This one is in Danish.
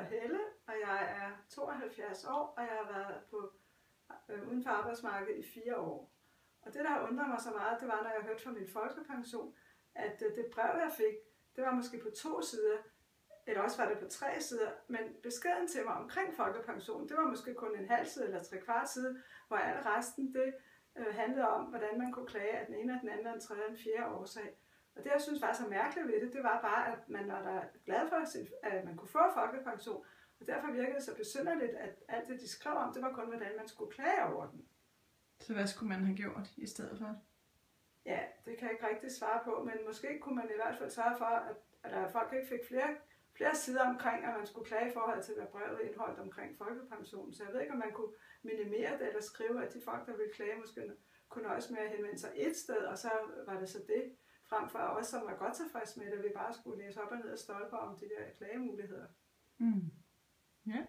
Helle, og jeg er 72 år, og jeg har været uden for arbejdsmarkedet i 4 år. Og det, der har undret mig så meget, det var, når jeg hørte fra min folkepension, at det brev, jeg fik, det var måske på 2 sider, eller også var det på 3 sider, men beskeden til mig omkring folkepension, det var måske kun en halv side eller 3/4 side, hvor al resten, det handlede om, hvordan man kunne klage af den ene og den anden og den tredje og den fjerde årsag. Og det, jeg synes var så mærkeligt ved det, det var bare, at man var da glad for, at man kunne få folkepension, og derfor virkede det så besynderligt, at alt det, de skrev om, det var kun, hvordan man skulle klage over den. Så hvad skulle man have gjort i stedet for? Ja, det kan jeg ikke rigtig svare på, men måske kunne man i hvert fald sørge for, at folk ikke fik flere sider omkring, at man skulle klage i forhold til, hvad brevet indholdt omkring folkepensionen. Så jeg ved ikke, om man kunne minimere det, eller skrive, at de folk, der ville klage, måske kunne nøjes med at henvende sig et sted, og så var det så det, frem for os, som var godt tilfreds med, at vi bare skulle læse op og ned og stolper om de der klagemuligheder. Ja.